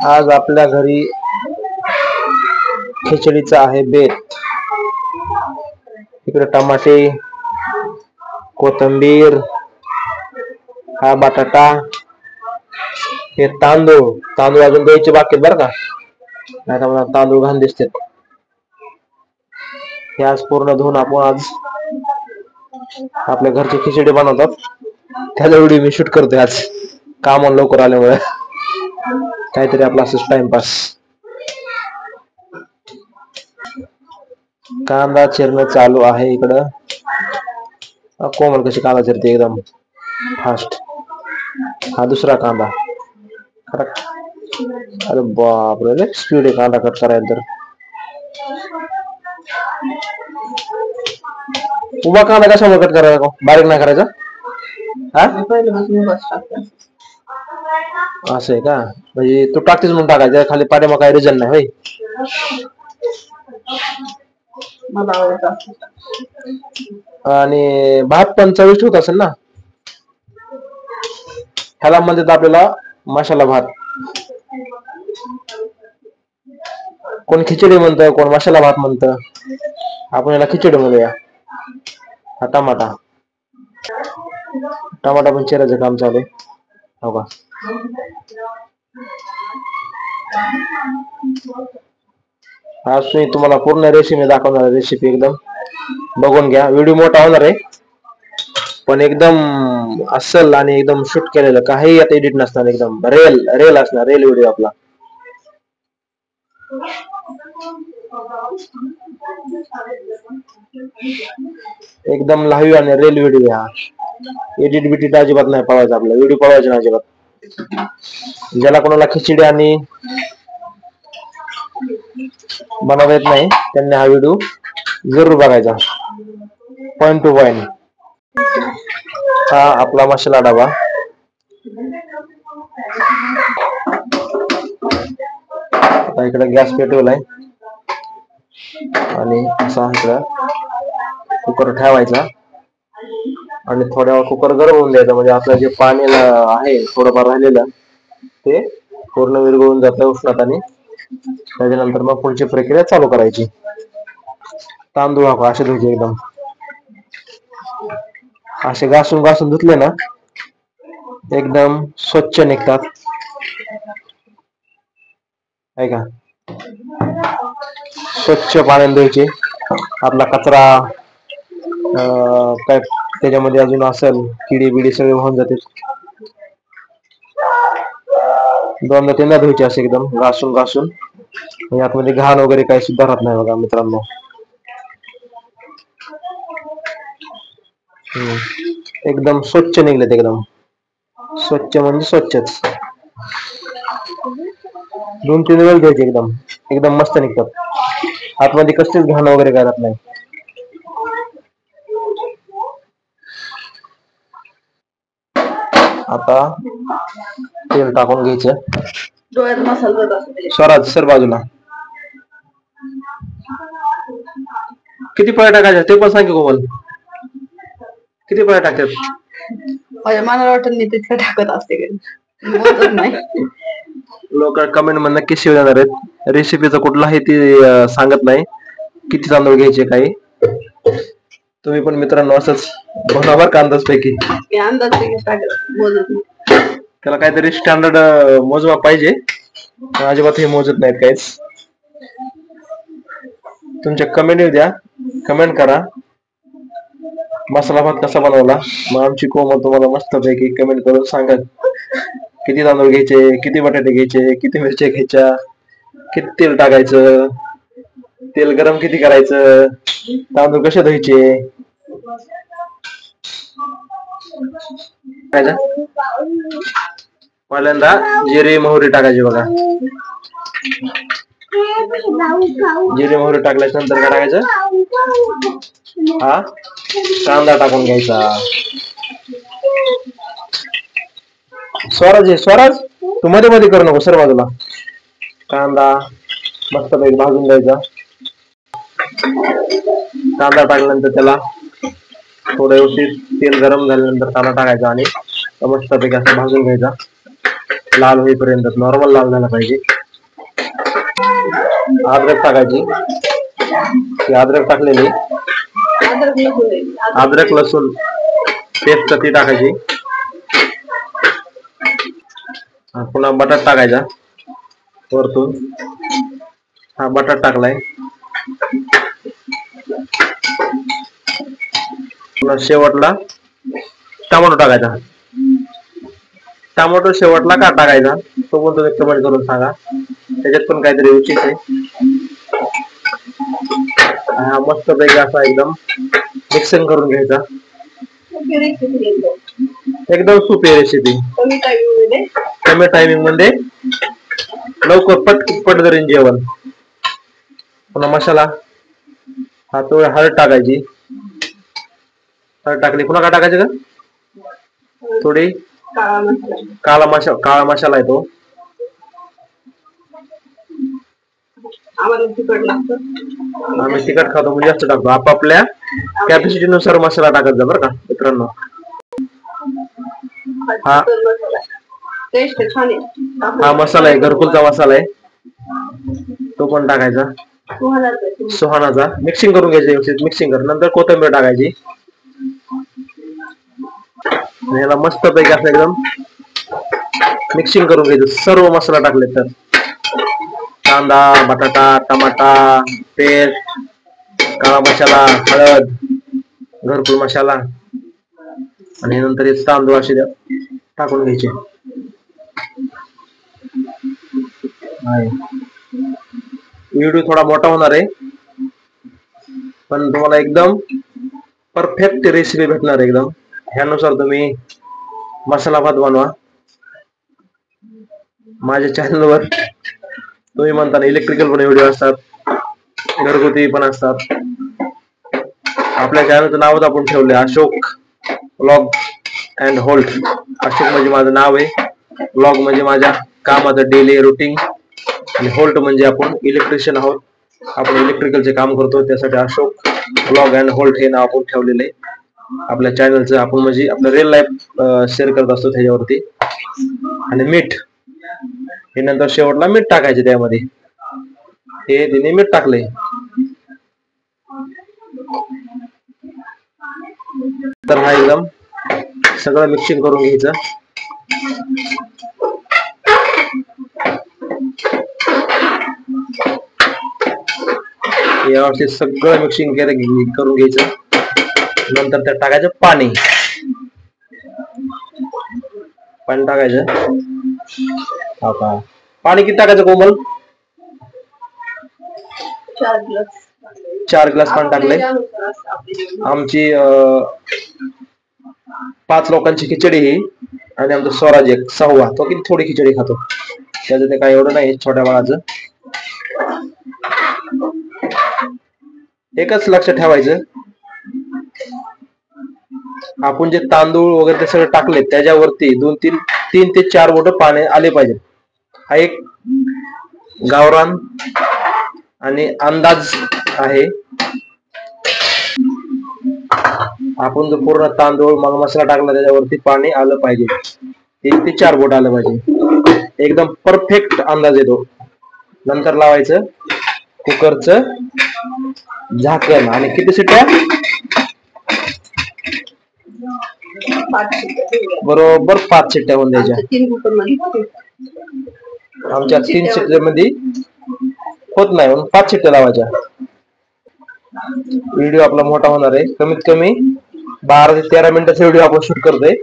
आज आपल्या घरी खिचडीचा आहे बेत. इकडे टमाटे, कोथिंबीर, हा बटाटा, हे तांदूळ अजून द्यायचे बाकी बरं का, नाही तर मला तांदूळ घाण दिसते. हे आज पूर्ण धुवून आपण आज आपल्या घरची खिचडी बनवतात, त्याचा व्हिडिओ मी शूट करतोय आज काम लवकर आल्यामुळे. काहीतरी आपला असंच टाइमपास. कांदा चिरणं चालू आहे इकडं. कोमल कशी कांदा चिरते एकदम फास्ट. हा दुसरा कांदा. अरे बापरे, स्पीड आहे कांदा कट करायला तर. उभा कांदा कशामुळे कट करायचा, बारीक नाही करायचा? असं आहे का? म्हणजे तू टाकतेस म्हणून टाकायचं, खाली पाठीमागे काही रिझन नाही होय? आणि भात पण चविष्ट होत असेल ना? ह्याला म्हणतात आपल्याला मसाला भात. कोण खिचडी म्हणतं, कोण मसाला भात म्हणतं. आपण याला खिचडी म्हणूया. हा टमाटा पण चिरायचं काम चालू आहे. हो का? आज मी तुम्हाला पूर्ण रेसिपी दाखवणार आहे. रेसिपी एकदम बघून घ्या. व्हिडिओ मोठा होणार आहे पण एकदम अस्सल आणि एकदम शूट केलेलं, काही आता एडिट नसणार, एकदम रेल असणार. रेल व्हिडिओ आपला. एकदम लाईव्ह आणि रेल व्हिडिओ. हा एडिट बिडिट अजिबात नाही पळवायचा आपला व्हिडिओ, पळवायचा नाही अजिबात. ज्याला कोणाला खिचडी आणि बनवता येत नाही त्यांनी हा व्हिडिओ जरूर बघायचा, पॉइंट टू पॉइंट. हा आपला मसाला डबा. आता इकडे गॅस पेटवलाय आणि असा इकडं कुकर ठेवायचा आणि थोड्या वेळ कुकर गरम होऊन द्यायचा, म्हणजे आपलं जे पाणी आहे थोडंफार राहिलेलं ते पूर्ण विरघळून जातं उष्णताने. त्याच्यानंतर मग पुढची प्रक्रिया चालू करायची. तांदूळ असे धुयचे एकदम, असे घासून धुतले ना एकदम स्वच्छ निघतात. ऐका, स्वच्छ पाण्याने धुवायचे. आपला कचरा काय त्याच्यामध्ये अजून असेल, किडी बिडी सगळे वाहून जाते. दोनदा तीनदा धुवायचे असे एकदम घासून म्हणजे आतमध्ये घाण वगैरे काही सुद्धा राहत नाही बघा मित्रांनो. एकदम स्वच्छ निघलेत, एकदम स्वच्छ म्हणजे स्वच्छच. 2-3 वेळ घ्यायचे, एकदम मस्त निघतात. आतमध्ये कसलीच घाण वगैरे काय राहत नाही. आता तेल टाकून घ्यायचं. स्वराज सर बाजूला. किती पळ्या टाकायच्या ते पण सांग की कोमल. किती पळ्या टाकतात? मला वाटत मी तितकं टाकत असते. लोक कमेंट मध्ये नक्की शिव देणार आहेत. रेसिपीचं कुठलाही ती सांगत नाही किती तांदूळ घ्यायचे काही. तुम्ही पण मित्रांनो असंच बरोबर का अंदाजपैकी त्याला काहीतरी स्टँडर्ड मोजमाप पाहिजे. अजिबात हे मोजत नाहीत काहीच. तुमच्या कमेंट येऊ द्या, कमेंट करा मसाला भात कसा बनवला. मग आमची कोमल तुम्हाला मस्त पैकी कमेंट करून सांगत किती तांदूळ घ्यायचे, किती बटाटे घ्यायचे, किती मिरच्या घ्यायच्या, किती तेल टाकायचं, तेल गरम किती करायचं, तांदूळ कसे धुवायचे. पहिल्यांदा जिरे मोहरी टाकायची बघा. जिरे मोहरी टाकल्याच्या नंतर काय टाकायचं, हा कांदा टाकून घ्यायचा. स्वराज तू मध्ये मध्ये करू नको, सर बाजूला. कांदा मस्त पैकी भाजून द्यायचा. कांदा टाकल्यानंतर त्याला थोडं व्यवस्थित तेल गरम झाल्यानंतर कांदा टाकायचा आणि मस्त पैकी असं भाजून घ्यायचा. लाल होईपर्यंत, नॉर्मल लाल झाला पाहिजे. अद्रक टाकायची. अद्रक टाकलेली, अद्रक लसूण पेस्ट ती टाकायची. पुन्हा बटाटा टाकायचा वरतून. हा बटाटा टाकलाय. पुन्हा शेवटला टोमॅटो टाकायचा. टोमॅटो शेवटला का टाकायचा तो पण तुम्ही कमेंट करून सांगा. त्याच्यात पण काहीतरी उचित आहे. हा मस्त पैकी असा एकदम मिक्सिंग करून घ्यायचा. एकदम सोपी रेसिपी, कमी टायमिंग मध्ये लवकर पटपट करीन जेवण. पुन्हा मसाला हा थोडी हळद टाकायची. हळद टाकली. पुन्हा काय टाकायचं का थोडी काळा मसाला आहे तो. आम्ही तिखट खातो म्हणजे जास्त टाकतो. आपापल्या कॅपॅसिटी नुसार मसाला टाकत जा बरं का मित्रांनो. हा मसाला आहे, घरकुलचा मसाला आहे, तो पण टाकायचा. सुहानाचा मिक्सिंग करून घ्यायचं व्यवस्थित. मिक्सिंग कर. नंतर कोथिंबीर टाकायची. याला मस्त पैकी असं एकदम मिक्सिंग करून घ्यायचं. सर्व मसाला टाकले तर कांदा, बटाटा, टमाटा पेस्ट, काळा मसाला, हळद, घरकुल मसाला आणि नंतर हे तांदूळ असे टाकून घ्यायचे. व्हिडिओ थोडा मोठा होणार आहे पण तुम्हाला एकदम परफेक्ट रेसिपी भेटणार एकदम. ह्यानुसार तुम्ही मसाला भात बनवा. माझ्या चॅनलवर तुम्ही म्हणता इलेक्ट्रिकल पण व्हिडिओ असतात, घरगुती पण असतात. आपल्या चॅनलचं नावच आपण ठेवले Ashok vlog and holt. Ashok म्हणजे माझं नाव आहे, व्लॉग म्हणजे माझ्या कामाचं डेली रुटीन आणि होल्ट म्हणजे आपण इलेक्ट्रिशियन आहोत. आपण इलेक्ट्रिकलचे काम करतो त्यासाठी अशोक व्लॉग अँड होल्ट हे नाव आपण ठेवलेलं आहे आपल्या चॅनलचं. आपण म्हणजे आपलं रिअल लाईफ शेअर करत असतो त्याच्यावरती. आणि मीठ हे नंतर शेवटला मीठ टाकायचे त्यामध्ये. हे तिने मीठ टाकले. तर हा एकदम सगळं मिक्सिंग करून घ्यायचं. यावर्षी सगळं मिक्सिंग करून घ्यायचं. नंतर त्यात टाकायचं पाणी. पाणी टाकायचं. पाणी किती टाकायचं कोमल? 4 ग्लास पाणी टाकले. आमची 5 लोकांची खिचडी ही आणि आमचा स्वराज एक 6वा, तो किती थोडी खिचडी खातो त्याचं ते काय एवढं नाही छोट्या बाळाचं. एकच लक्ष ठेवायचं, आपण जे तांदूळ वगैरे ते सगळं टाकले त्याच्यावरती 3 ते 4 बोट पाणी आले पाहिजे. हा एक गावरान आणि अंदाज आहे. आपण जो पूर्ण तांदूळ मग मसाला टाकला त्याच्यावरती पाणी आलं पाहिजे. 3 ते 4 बोट आलं पाहिजे. एकदम परफेक्ट अंदाज येतो. नंतर लावायचं कुकरचं झाकण आणि किती शिट्ट्या? बरोबर 5 शिट्ट्या होऊन द्यायच्या. आमच्या 3 शिट्ट्यामध्ये होत नाही म्हणून 5 शिट्ट्या लावायच्या. व्हिडिओ आपला मोठा होणार आहे. कमीत कमी 12 ते 13 मिनिटाचा व्हिडिओ आपण शूट करतोय.